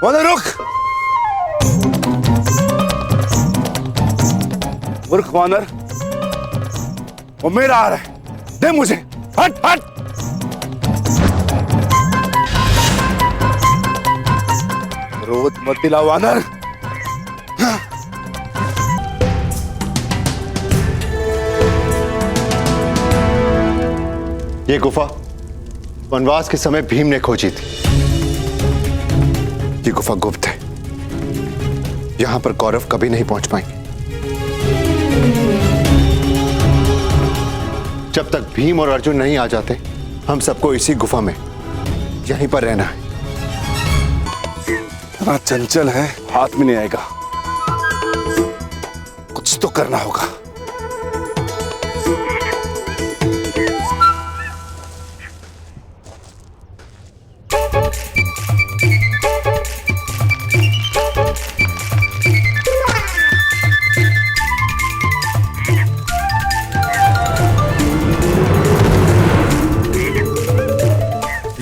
वानर रुक। मूर्ख वानर, वो मेरा आ रहा है, दे मुझे। हट हट। क्रोध मत दिला वानर। ये गुफा वनवास के समय भीम ने खोजी थी। ये गुफा गुप्त है, यहां पर कौरव कभी नहीं पहुंच पाएंगे। जब तक भीम और अर्जुन नहीं आ जाते, हम सबको इसी गुफा में यहीं पर रहना है। इतना चंचल है, हाथ में नहीं आएगा। कुछ तो करना होगा।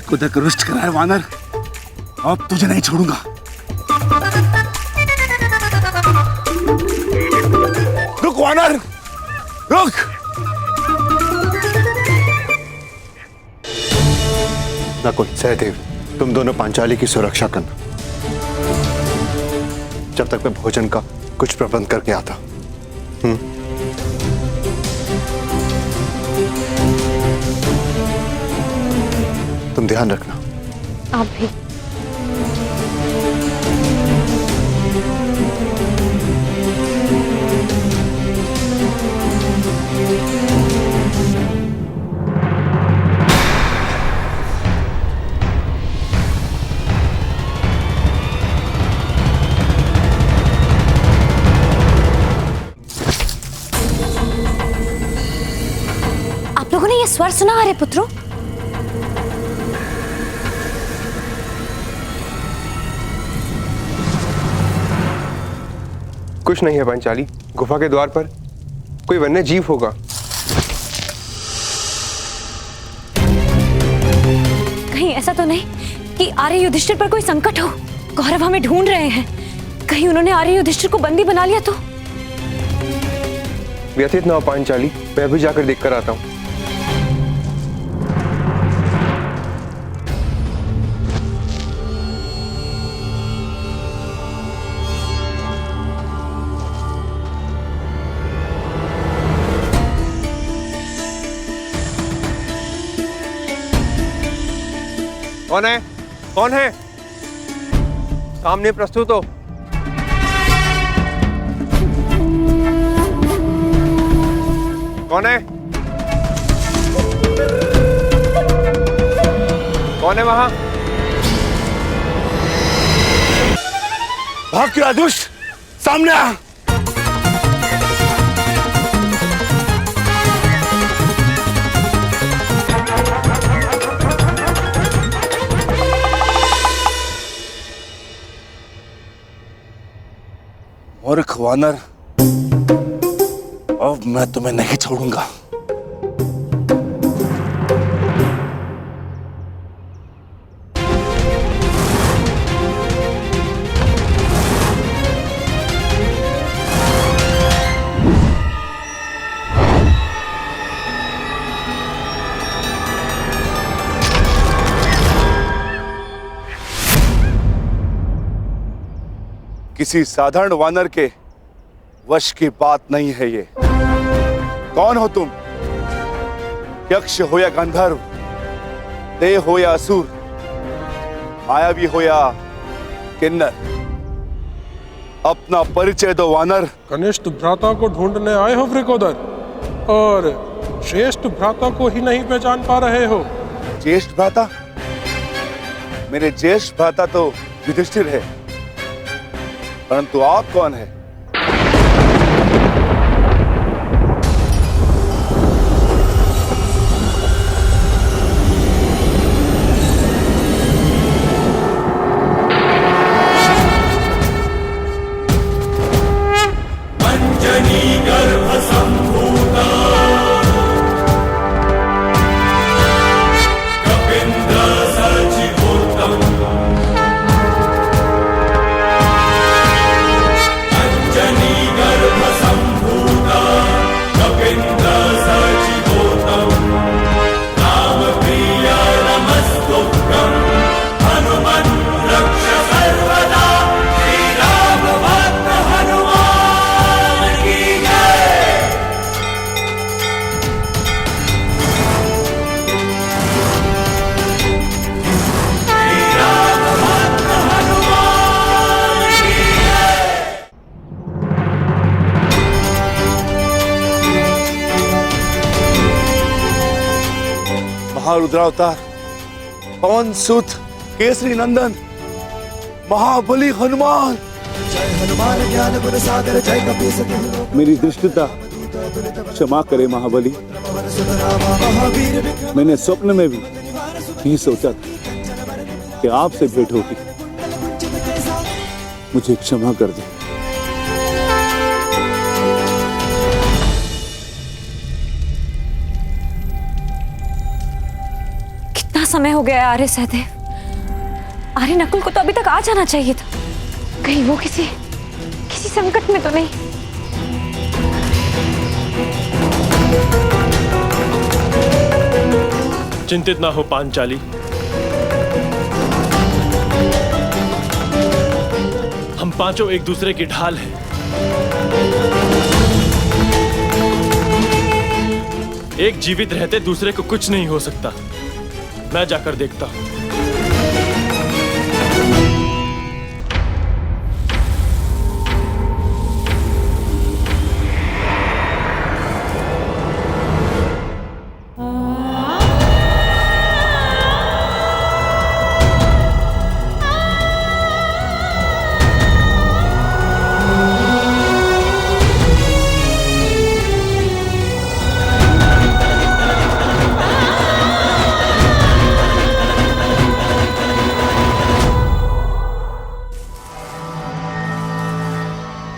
खुद रुष्ट करा है वानर, अब तुझे नहीं छोड़ूंगा। रुक वानर, रुक। नकुल, सहदेव, तुम दोनों पांचाली की सुरक्षा करना, जब तक मैं भोजन का कुछ प्रबंध करके आता। तुम ध्यान रखना। आप भी। आप लोगों ने ये स्वर सुना अरे पुत्रों? कुछ नहीं है पांचाली, गुफा के द्वार पर कोई वन्य जीव होगा। कहीं ऐसा तो नहीं कि आर्य युधिष्ठिर पर कोई संकट हो? कौरव हमें ढूंढ रहे हैं, कहीं उन्होंने आर्य युधिष्ठिर को बंदी बना लिया तो? व्यथित ना हो पांचाली, मैं अभी जाकर देखकर आता हूँ। कौन है? कौन है? सामने प्रस्तुत हो। कौन है? कौन है वहां? भाग के दुष्ट, सामने आ। मूर्ख वानर, अब मैं तुम्हें नहीं छोड़ूंगा। किसी साधारण वानर के वश की बात नहीं है ये। कौन हो तुम? यक्ष हो या गंधर्व, देव हो या असुर, मायावी हो या किन्नर, अपना परिचय दो वानर। कनिष्ठ भ्राता को ढूंढने आए हो वृकोदर, और श्रेष्ठ भ्राता को ही नहीं पहचान पा रहे हो? ज्येष्ठ भ्राता? मेरे ज्येष्ठ भ्राता तो युधिष्ठिर है, परंतु आप कौन है? महारुद्रावतार, पवन सुत, केसरी नंदन, महाबली हनुमान। मेरी दृष्टता क्षमा करे महाबली। मैंने स्वप्न में भी नहीं सोचा था कि आपसे भेंट होगी। मुझे क्षमा कर दे। कितना समय हो गया है आर्य सहदेव? आर्य नकुल को तो अभी तक आ जाना चाहिए था। कहीं वो किसी संकट में तो नहीं? चिंतित ना हो पांचाली, हम पांचों एक दूसरे की ढाल हैं। एक जीवित रहते दूसरे को कुछ नहीं हो सकता। मैं जाकर देखता हूं।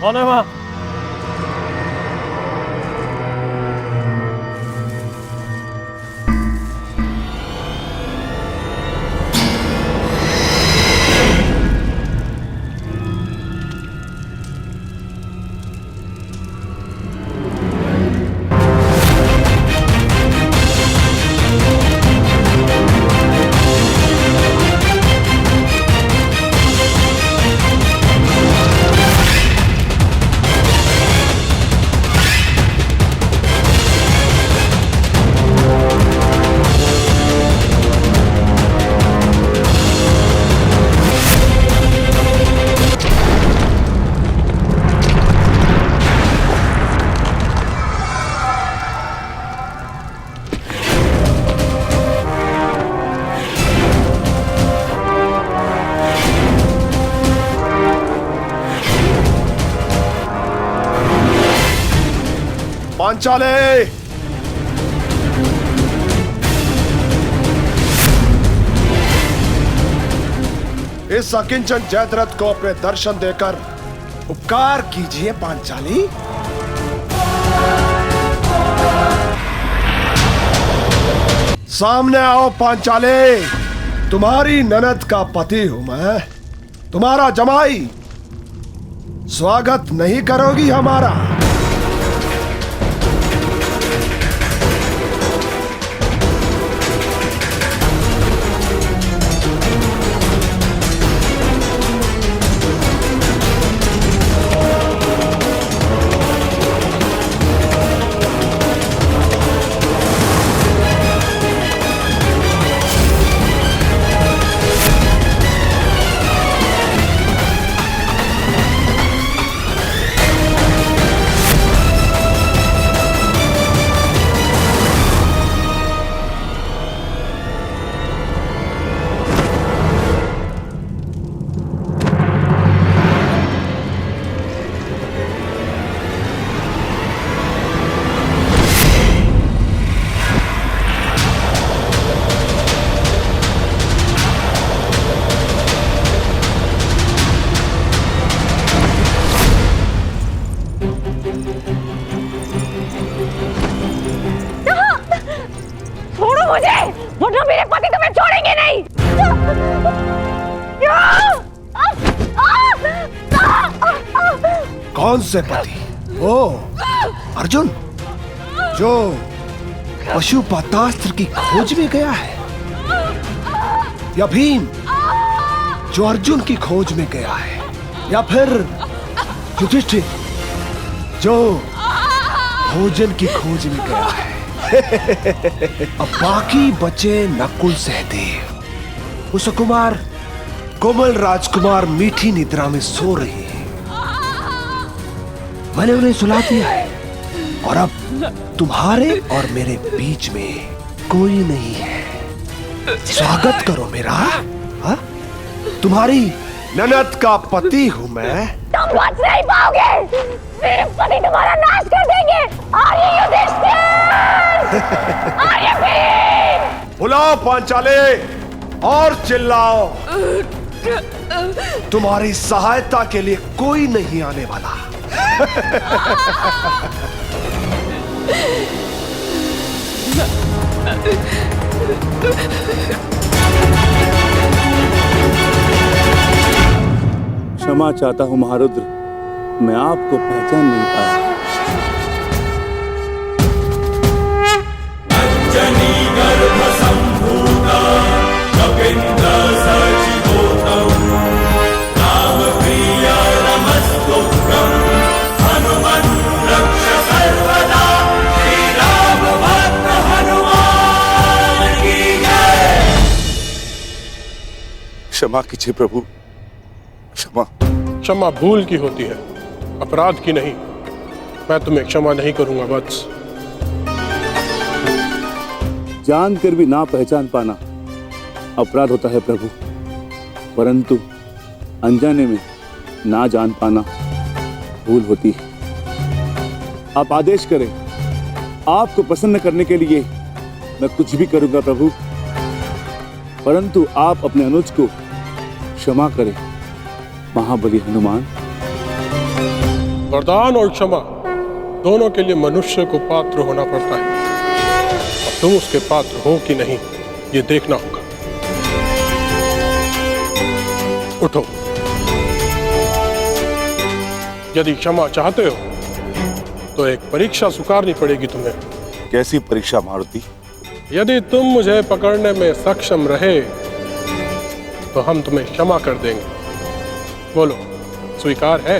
कौन है वहां? पांचाले, इस अकिंचन जयद्रथ को अपने दर्शन देकर उपकार कीजिए पांचाली। सामने आओ पांचाले। तुम्हारी ननद का पति हूं मैं, तुम्हारा जमाई। स्वागत नहीं करोगी हमारा? मुझे, वरना मेरे पति तुम्हें छोड़ेंगे नहीं। कौन से पति? ओ अर्जुन, जो पशुपतास्त्र की खोज में गया है, या भीम जो अर्जुन की खोज में गया है, या फिर युधिष्ठिर जो भोजन की खोज में गया है। अब बाकी बचे नकुल सहदेव, वो सुकुमार कोमल राजकुमार मीठी निद्रा में सो रही है। मैंने उन्हें सुला दिया है और अब तुम्हारे और मेरे बीच में कोई नहीं है। स्वागत करो मेरा। हाँ? तुम्हारी ननद का पति हूं मैं। तुम बच नहीं पाओगे, मेरे पति तुम्हारा नाश कर देंगे। आर्य युधिष्ठिर, आर्य भीम। बुलाओ पांचाले और चिल्लाओ। तुम्हारी सहायता के लिए कोई नहीं आने वाला। क्षमा चाहता हूं महारुद्र, मैं आपको पहचान नहीं पाया। क्षमा कीजिए प्रभु, क्षमा। क्षमा भूल की होती है, अपराध की नहीं। मैं तुम्हें क्षमा नहीं करूंगा वत्स। जानकर भी ना पहचान पाना अपराध होता है प्रभु, परंतु अनजाने में ना जान पाना भूल होती है। आप आदेश करें, आपको प्रसन्न करने के लिए मैं कुछ भी करूंगा प्रभु, परंतु आप अपने अनुज को क्षमा करें महाबली हनुमान। वरदान और क्षमा दोनों के लिए मनुष्य को पात्र होना पड़ता है। अब तुम उसके पात्र हो कि नहीं, ये देखना होगा। उठो। यदि क्षमा चाहते हो तो एक परीक्षा स्वीकारनी पड़ेगी तुम्हें। कैसी परीक्षा मारुति? यदि तुम मुझे पकड़ने में सक्षम रहे तो हम तुम्हें क्षमा कर देंगे। बोलो, स्वीकार है?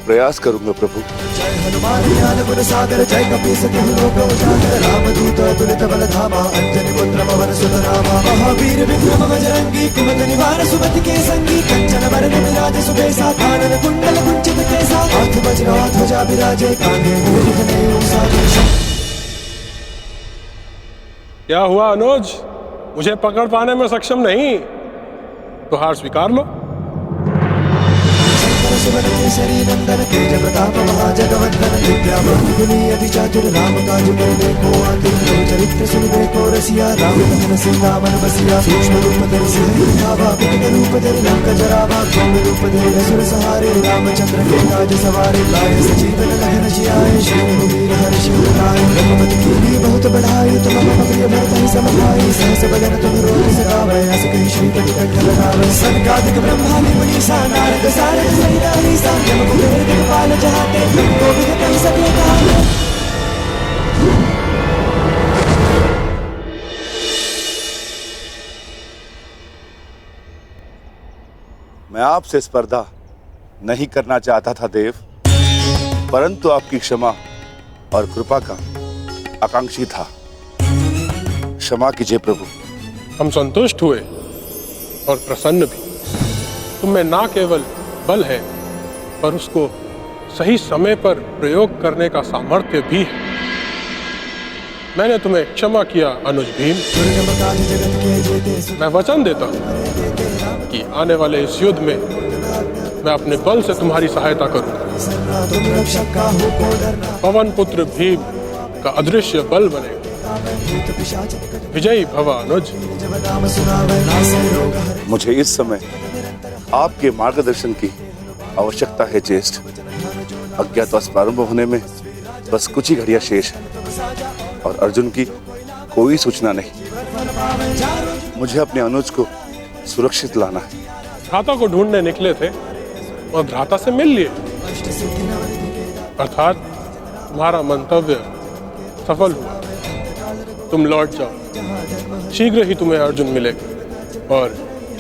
प्रयास करूंगा प्रभु। जय हनुमान ज्ञान गुण सागर, जय कपीस तिहु लोक उजागर, रामदूत अतुलित बल धामा, अंजनी पुत्र पवन सुत नामा, महावीर विक्रम बजरंगी, कुमति निवार सुमति के संगी, कंचन वरण विराज सुबेसा, कानन कुंडल कुंचित केसा, हाथ वज्र ध्वजा विराजे, कांधे मूढ़ जनेऊ साजे। क्या हुआ अनुज, मुझे पकड़ पाने में सक्षम नहीं? तो हार स्वीकार लो। केसरी नंदन, तेज प्रताप महाजगवंदन, विद्या बहुगुणी अति चातुर, राम काज करने को आतुर, चरित्र सुनबे को रसिया, राम लखन सीतामन बसिया, सूक्ष्म रूप धरि सिंह दिखावा, विकट रूप धरि लंक जरावा, भव्य रूप धरि असुर सहारे, रामचंद्र के काज सवारे, लाए सजीवन लखन जियाए, श्री रघुवीर हर्षि उर लाए, रघुपति कीन्ही बहुत बढ़ाई, तुम मम प्रिय भरत ही सम भाई, सहस बदन तुम रोज सगावै, अस कहि श्रीपति कंठ लगावै, सनकादिक ब्रह्मादि मुनीसा, नारद सारद सहित अहिसा, जम कुबेर दिखपाल जहाते, तुमको विध कहि सके कहाते। मैं आपसे स्पर्धा नहीं करना चाहता था देव, परंतु आपकी क्षमा और कृपा का आकांक्षी था। क्षमा कीजिए प्रभु। हम संतुष्ट हुए और प्रसन्न भी। तुम में ना केवल बल है, पर उसको सही समय पर प्रयोग करने का सामर्थ्य भी है। मैंने तुम्हें क्षमा किया अनुज भीम। मैं वचन देता हूँ कि आने वाले इस युद्ध में मैं अपने बल से तुम्हारी सहायता करूंगा। पवन पुत्र भीम का अदृश्य बल बनेगा। विजयी भव अनुज। मुझे इस समय आपके मार्गदर्शन की आवश्यकता है ज्येष्ठ। अज्ञातवास प्रारंभ होने में बस कुछ ही घड़ियां शेष है और अर्जुन की कोई सूचना नहीं। मुझे अपने अनुज को सुरक्षित लाना है। भ्राता को ढूंढने निकले थे और भ्राता से मिल लिए, अर्थात तुम्हारा मंतव्य सफल हुआ। तुम लौट जाओ, शीघ्र ही तुम्हें अर्जुन मिलेगा और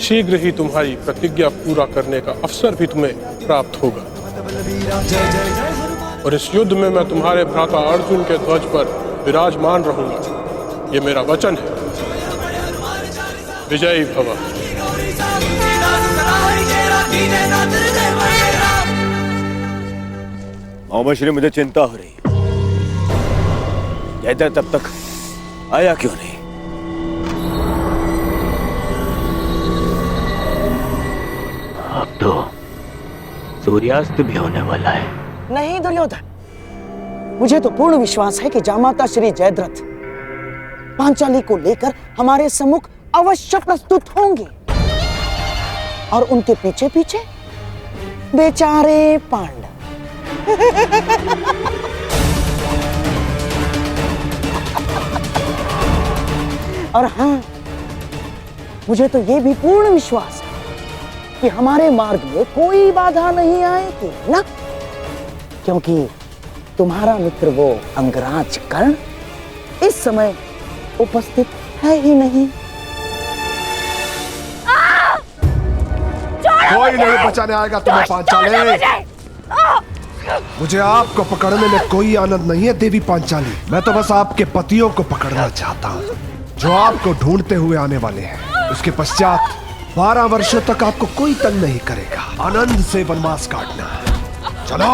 शीघ्र ही तुम्हारी प्रतिज्ञा पूरा करने का अवसर भी तुम्हें प्राप्त होगा। और इस युद्ध में मैं तुम्हारे भ्राता अर्जुन के ध्वज पर विराजमान रहूंगा, ये मेरा वचन है। विजयी भव। मोहम्मद श्री, मुझे चिंता हो रही। जयद्रथ तब तक आया क्यों नहीं? तो सूर्यास्त भी होने वाला है। नहीं दुर्योधन, मुझे तो पूर्ण विश्वास है कि जामाता श्री जयद्रथ पांचाली को लेकर हमारे सम्मुख अवश्य प्रस्तुत होंगे और उनके पीछे पीछे बेचारे पांडव। और हाँ, मुझे तो यह भी पूर्ण विश्वास है कि हमारे मार्ग में कोई बाधा नहीं आएगी ना, क्योंकि तुम्हारा मित्र वो अंगराज कर्ण इस समय उपस्थित है ही नहीं। कोई नहीं बचाने आएगा तुम्हें पांचाली। मुझे आपको पकड़ने में कोई आनंद नहीं है देवी पांचाली। मैं तो बस आपके पतियों को पकड़ना चाहता हूँ जो आपको ढूंढते हुए आने वाले हैं। उसके पश्चात 12 वर्षों तक आपको कोई तंग नहीं करेगा। आनंद से वनवास काटना। चलो।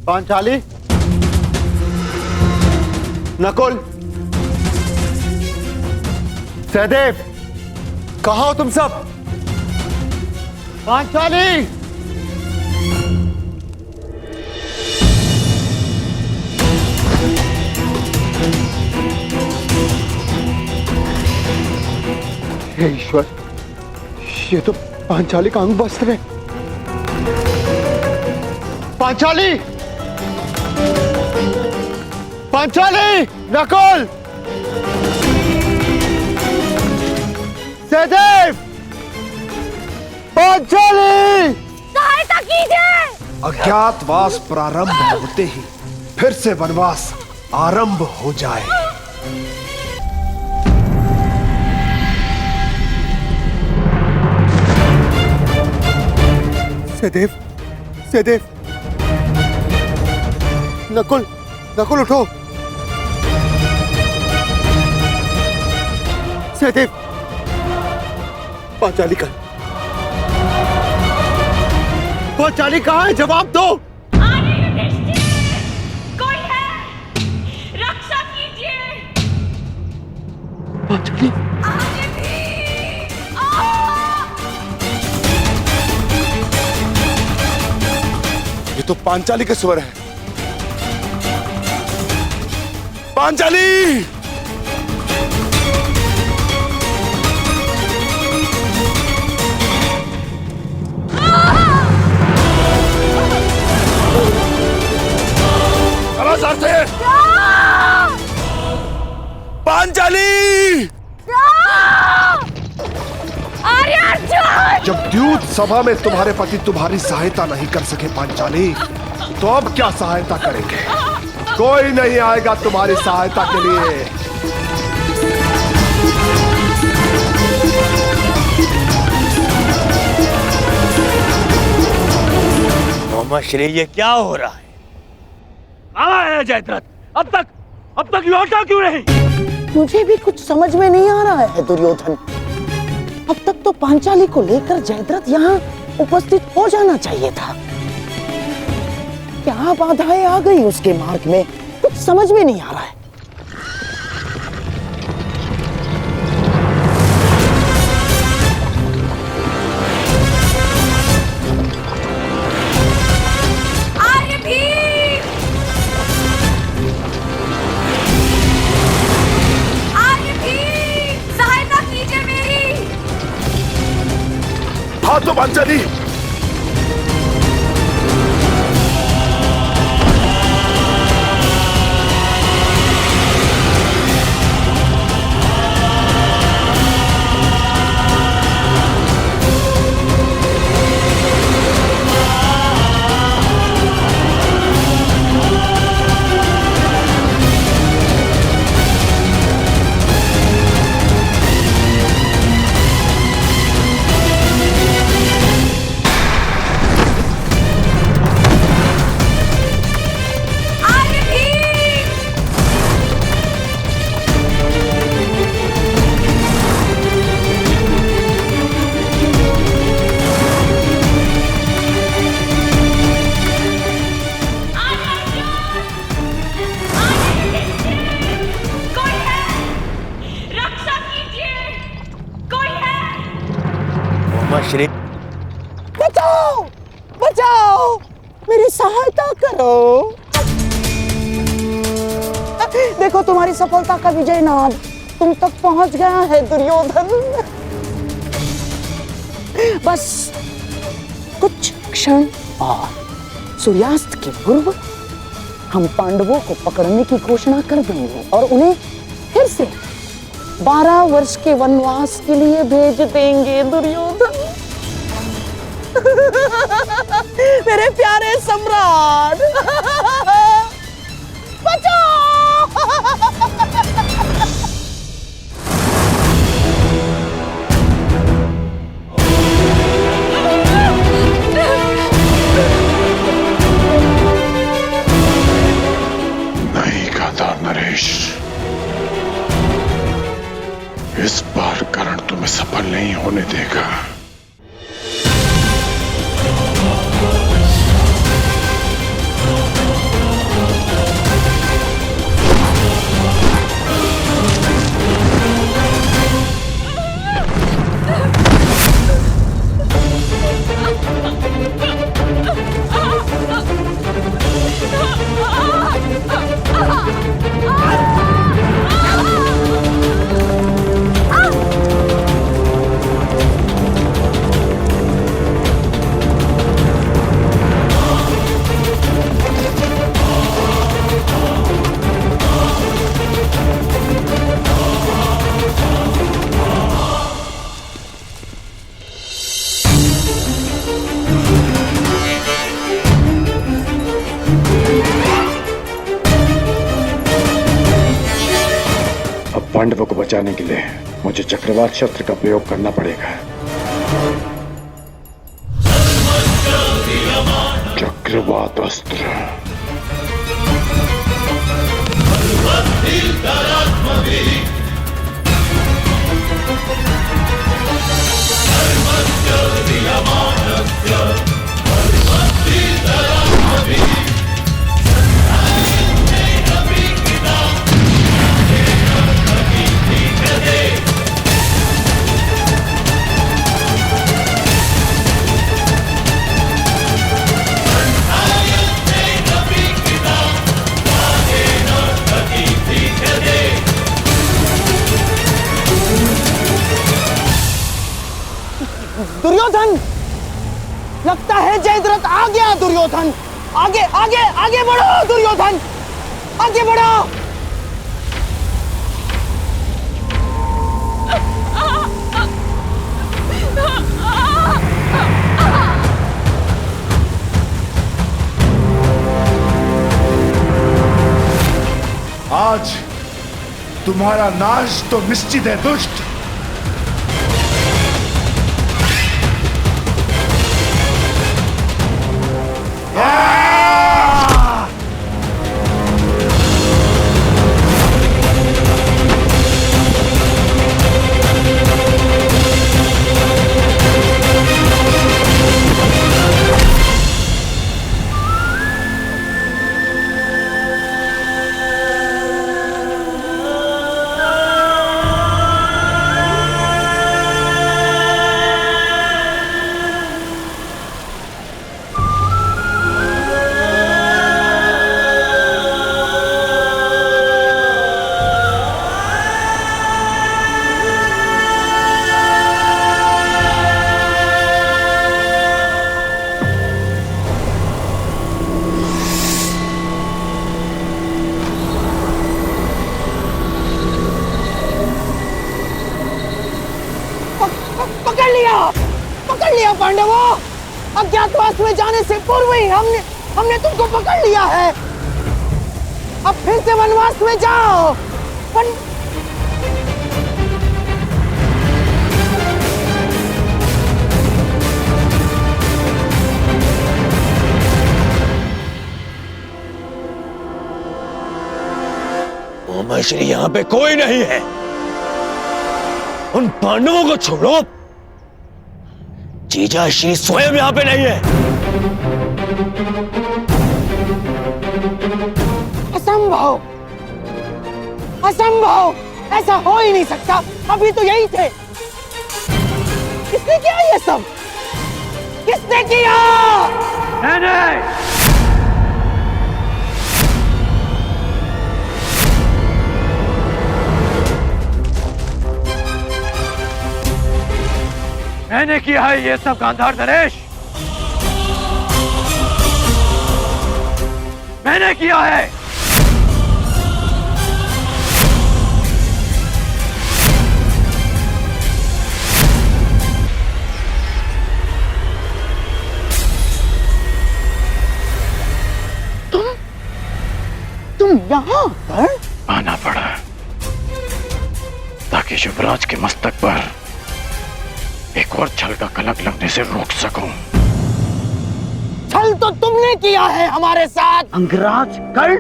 पांचाली, नकुल, सहदेव, कहाँ हो तुम सब? पांचाली! हे ईश्वर, ये तो पांचाली का अंग वस्त्र है। पांचाली! पांचाली! नकुल! सहदेव! पांचाली! सहायता कीजिए। अज्ञातवास प्रारंभ होते ही फिर से वनवास आरंभ हो जाए। सहदेव, सहदेव, नकुल, नकुल उठो। सहदेव, पांचाली का, पांचाली कहाँ है? जवाब दो। कोई है? रक्षा कीजिए। पांचाली, ये तो पांचाली के स्वर है। पांचाली! पांचाली! जब द्यूत सभा में तुम्हारे पति तुम्हारी सहायता नहीं कर सके पांचाली, तो अब क्या सहायता करेंगे? कोई नहीं आएगा तुम्हारी सहायता के लिए। मोहम्मद श्री, ये क्या हो रहा है? कहाँ है जयद्रथ? अब तक लौटा क्यों नहीं? मुझे भी कुछ समझ में नहीं आ रहा है दुर्योधन। अब तक तो पांचाली को लेकर जयद्रथ यहाँ उपस्थित हो जाना चाहिए था। क्या बाधाएं आ गई उसके मार्ग में, कुछ समझ में नहीं आ रहा है। हाँ तो पांचाली! श्री। बचाओ बचाओ, मेरी सहायता करो। देखो तुम्हारी सफलता का विजय नाद तुम तक पहुंच गया है दुर्योधन। बस कुछ क्षण और सूर्यास्त के पूर्व हम पांडवों को पकड़ने की घोषणा कर देंगे और उन्हें फिर से 12 वर्ष के वनवास के लिए भेज देंगे दुर्योधन। मेरे प्यारे सम्राट, बचाओ। नहीं गादार नरेश, इस बार कर्ण तुम्हें सफल नहीं होने देगा। पांडवों को बचाने के लिए मुझे चक्रवात शस्त्र का प्रयोग करना पड़ेगा। चक्रवात अस्त्र। दुर्योधन, लगता है जयद्रथ आ गया। दुर्योधन, आगे आगे आगे बढ़ो। दुर्योधन, आगे बढ़ो। आज तुम्हारा नाश तो निश्चित है दुष्ट। पकड़ लिया पांडवों। अज्ञातवास में जाने से पूर्व ही हमने तुमको पकड़ लिया है। अब फिर से वनवास में जाओ। श्री यहाँ पे कोई नहीं है। उन पांडवों को छोड़ो। जीजा श्री स्वयं यहाँ पे नहीं है। असंभव, असंभव, ऐसा हो ही नहीं सकता। अभी तो यही थे। किसने किया ये सब? किसने किया? मैंने। मैंने किया है ये सब गांधार नरेश। मैंने किया है। तुम यहाँ पर? आना पड़ा ताकि युवराज के मस्तक पर एक और छल का कलंक लगने से रोक सकूं। छल तो तुमने किया है हमारे साथ अंगराज कर्ण,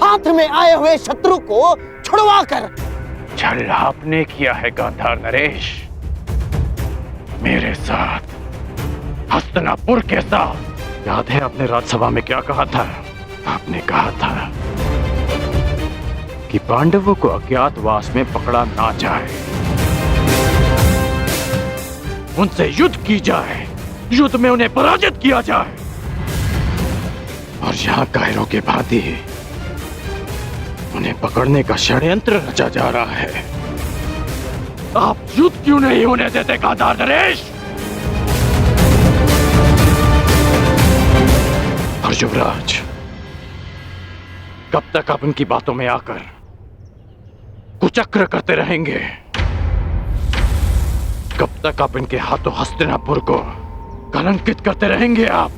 हाथ में आए हुए शत्रु को छुड़वा कर। छल आपने किया है गांधार नरेश, मेरे साथ, हस्तिनापुर के साथ। याद है आपने राज्यसभा में क्या कहा था? आपने कहा था कि पांडवों को अज्ञातवास में पकड़ा ना जाए, उनसे युद्ध की जाए, युद्ध में उन्हें पराजित किया जाए। और यहां कायरों के भांति उन्हें पकड़ने का षड्यंत्र रचा जा रहा है। आप युद्ध क्यों नहीं होने देते गांधार नरेश? और युवराज, कब तक आप इनकी बातों में आकर कुचक्र करते रहेंगे? कब तक आप इनके हाथों हस्तिनापुर को कलंकित करते रहेंगे आप?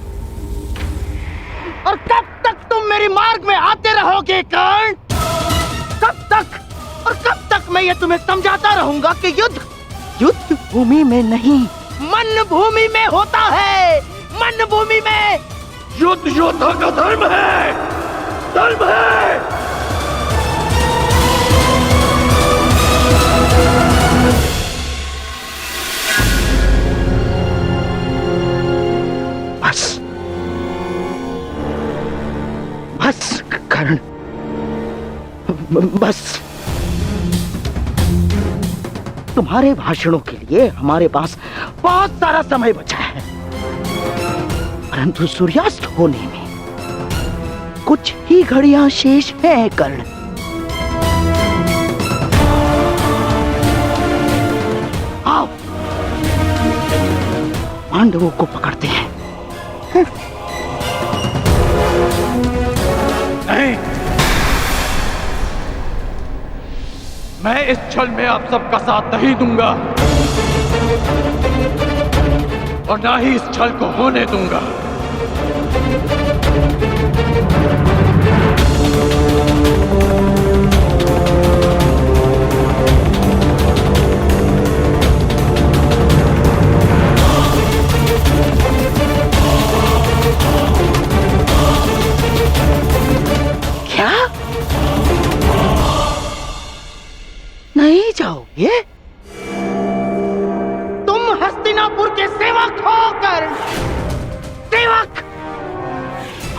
और कब तक तुम मेरे मार्ग में आते रहोगे कर्ण? कब तक? और कब तक मैं ये तुम्हें समझाता रहूंगा कि युद्ध भूमि में नहीं, मन भूमि में होता है। मन भूमि में युद्ध योद्धा का धर्म है, धर्म है। बस कर्ण, बस। तुम्हारे भाषणों के लिए हमारे पास बहुत सारा समय बचा है, परंतु सूर्यास्त होने में कुछ ही घड़ियां शेष हैं कर्ण। आओ पांडवों को पकड़ते हैं। नहीं, मैं इस छल में आप सबका साथ नहीं दूंगा और ना ही इस छल को होने दूंगा। क्या? नहीं जाओगे? तुम हस्तिनापुर के सेवक हो कर्ण, सेवक।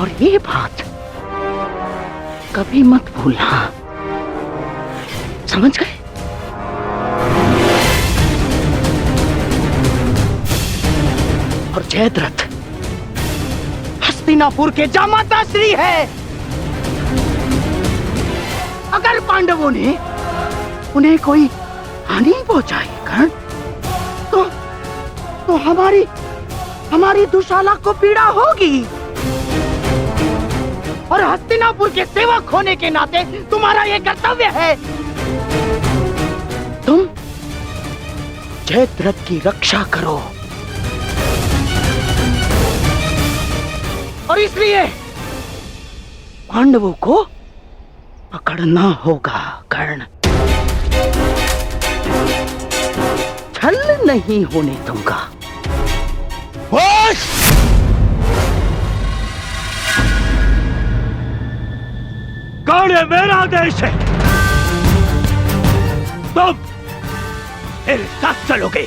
और ये बात कभी मत भूलना, समझ गए? और जयद्रथ हस्तिनापुर के जामाता श्री है। अगर पांडवों ने उन्हें कोई हानि पहुंचाई कर्ण, तो हमारी दुशाला को पीड़ा होगी। और हस्तिनापुर के सेवक होने के नाते तुम्हारा यह कर्तव्य है। तुम जयद्रथ की रक्षा करो। और इसलिए पांडवों को पकड़ना होगा कर्ण। छल नहीं होने दूंगा। बस! कर्ण मेरा देश है, तुम मेरे साथ चलोगे।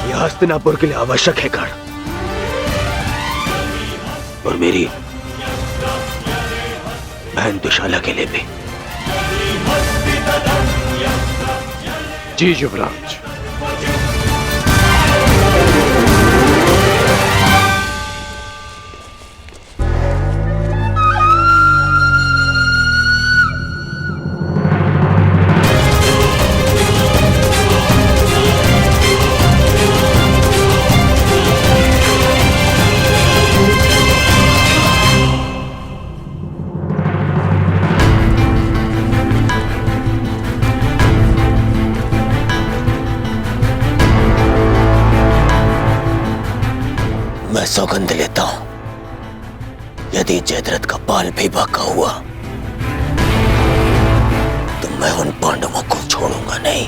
यह हस्तिनापुर के लिए आवश्यक है कर्ण, और बहन दुशाला के लिए भी। जी युवराज। मैं सौगंध लेता हूं, यदि जयद्रथ का बाल भी बाका हुआ तो मैं उन पांडवों को छोड़ूंगा नहीं।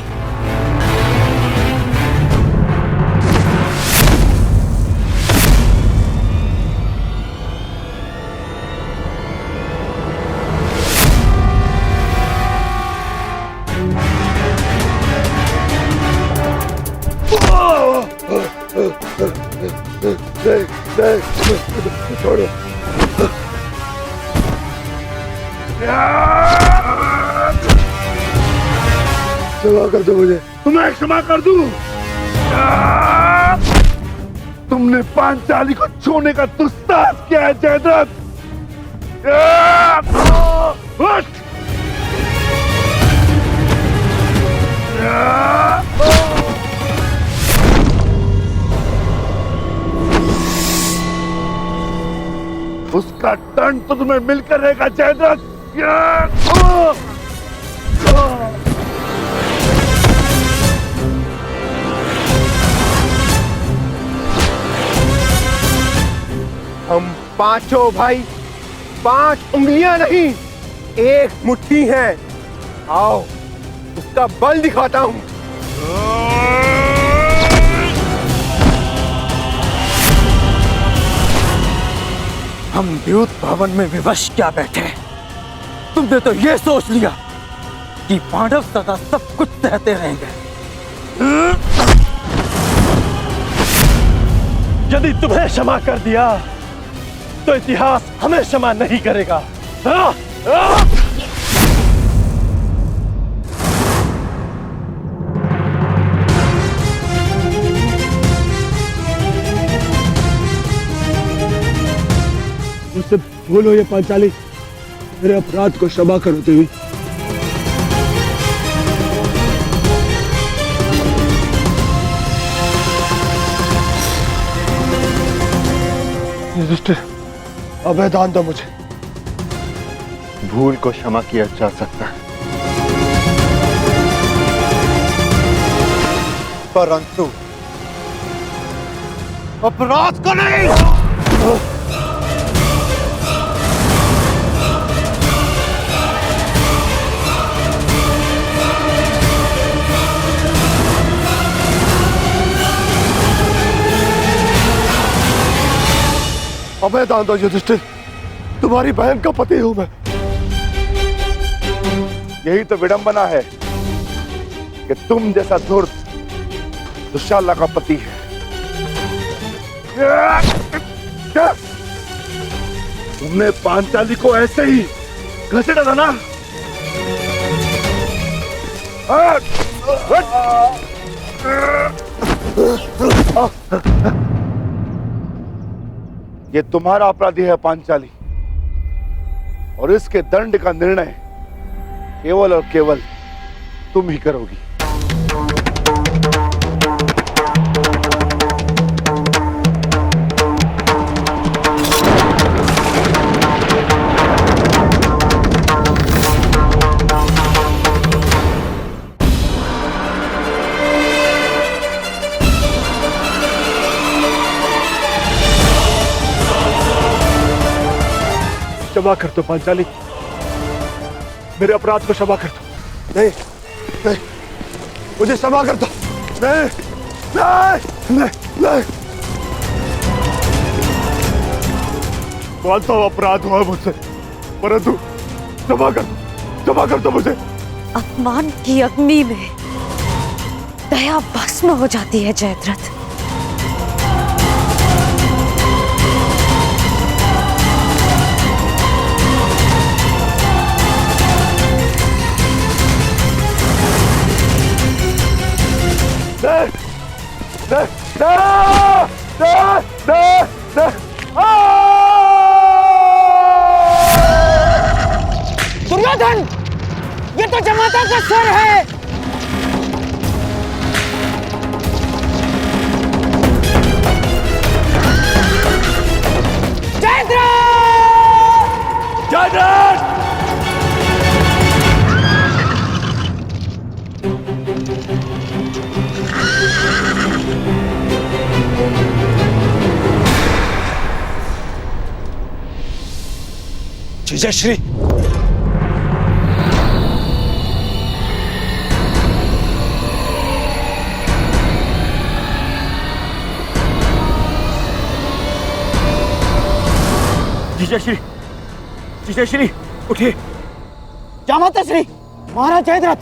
छोड़ो। क्षमा कर दो मुझे, तुम्हें क्षमा कर दूं। तुमने पांचाली को छूने का दुस्साहस किया है जयद्रथ। उसका दंड तो तुम्हें मिलकर रहेगा जयद्रथ। हम पांचों भाई 5 उंगलियां नहीं, एक मुट्ठी हैं। आओ उसका बल दिखाता हूं। हम द्यूत भवन में विवश क्या बैठे, तुमने तो ये सोच लिया कि पांडव सदा सब कुछ सहते रहेंगे। यदि तुम्हें क्षमा कर दिया तो इतिहास हमें क्षमा नहीं करेगा। मुझसे भूल हो ये पांचाली, मेरे अपराध को क्षमा करो देवी। युधिष्ठिर, अभय दान दो मुझे। भूल को क्षमा किया जा सकता है, परंतु अपराध को नहीं। अभय दान दो युधिष्ठिर, तुम्हारी बहन का पति हूं मैं। यही तो विडंबना है कि तुम जैसा धूर्त दुशाला का पति है। तुमने पांचाली को ऐसे ही घसीटा था ना। ये तुम्हारा अपराधी है पांचाली, और इसके दंड का निर्णय केवल और केवल तुम ही करोगी। क्षमा कर दो पांचाली, मेरे अपराध को क्षमा कर दो। नहीं नहीं, मुझे क्षमा कर दो। नहीं नहीं नहीं नहीं, मानता हूं अपराध हुआ मुझसे, परंतु क्षमा कर दो मुझे। अपमान की अग्नि में दया भस्म हो जाती है जयद्रथ। दुर्योधन, ये तो जमाता का स्वर है। जयद्रथ! जयद्रथ! जीजाश्री, जीजाश्री, जीजाश्री उठिए। जामाता श्री, महाराज जयद्रथ,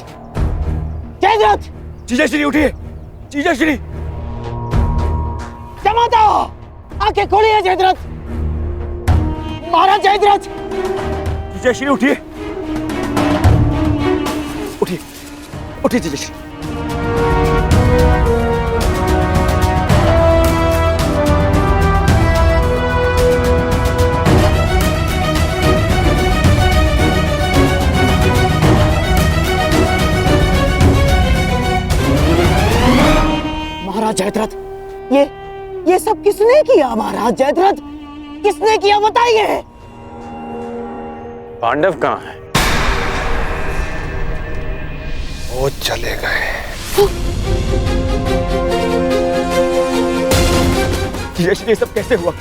जयद्रथ! जीजाश्री उठिए, जीजाश्री। जामाता, आंखें खोलिए जयद्रथ, महाराज जयद्रथ। जीजाश्री उठिए, उठिए, उठिए जीजाश्री। महाराज जयद्रथ, ये सब किसने किया? महाराज जयद्रथ, किसने किया बताइए। पांडव कहाँ है? वो चले गए। जीजाश्री, ये सब कैसे हुआ?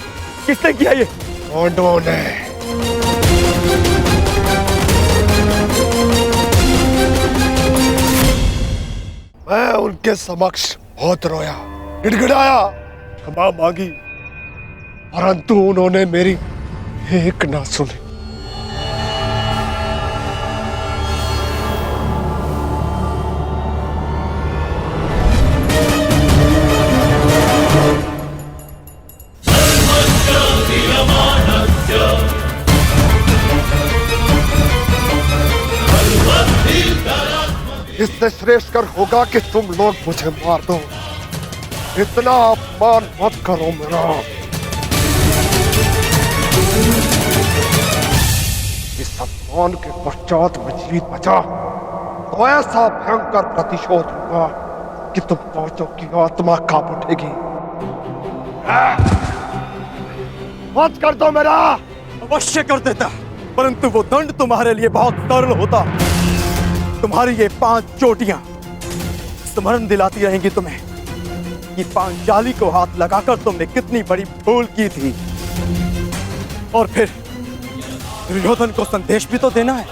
किसने किया ये? पांडवों ने। मैं उनके समक्ष बहुत रोया, गिड़गिड़ाया, क्षमा मांगी, परंतु उन्होंने मेरी एक ना सुनी। इससे श्रेष्ठ कर होगा कि तुम लोग मुझे मार दो। इतना अपमान मत करो मेरा। इस अपमान के पश्चात मैं जीत बचा तो ऐसा भयंकर प्रतिशोध होगा कि तुम पांचों की आत्मा कांप उठेगी। मत कर दो मेरा। अवश्य कर देता, परंतु वो दंड तुम्हारे लिए बहुत सरल होता। तुम्हारी ये 5 चोटियां स्मरण दिलाती रहेंगी तुम्हें कि पांचाली को हाथ लगाकर तुमने कितनी बड़ी भूल की थी। और फिर दुर्योधन को संदेश भी तो देना है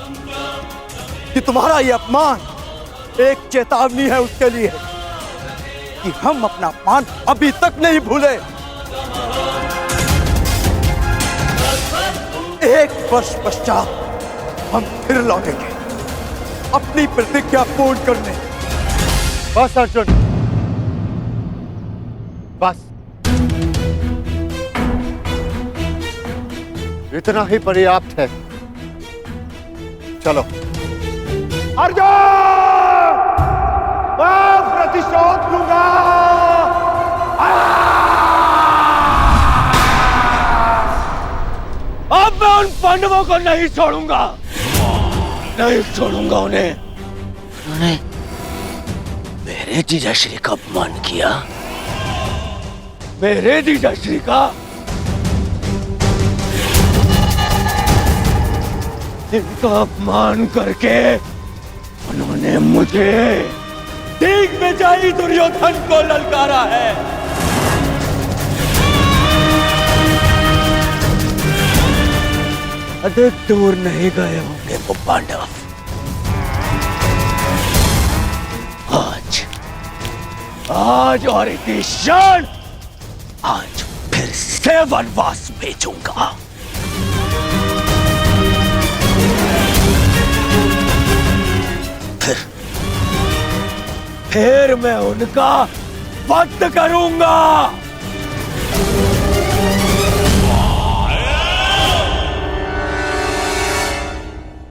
कि तुम्हारा ये अपमान एक चेतावनी है उसके लिए कि हम अपना अपमान अभी तक नहीं भूले। 1 वर्ष पश्चात हम फिर लौटेंगे अपनी प्रतिज्ञा पूर्ण करने। बस अर्जुन, बस इतना ही पर्याप्त है। चलो। अर्जुन, मैं प्रतिशोध लूंगा। अब मैं उन पांडवों को नहीं छोड़ूंगा, नहीं छोड़ूंगा उन्हें। उन्होंने मेरे जीजाश्री का अपमान किया। मेरे जीजाश्री का? इनका अपमान करके उन्होंने मुझे ठीक में जाई दुर्योधन को ललकारा है। अधिक दूर नहीं गए होंगे वो पांडव। आज और इसी क्षण आज फिर से वनवास भेजूंगा। फिर मैं उनका वध करूंगा।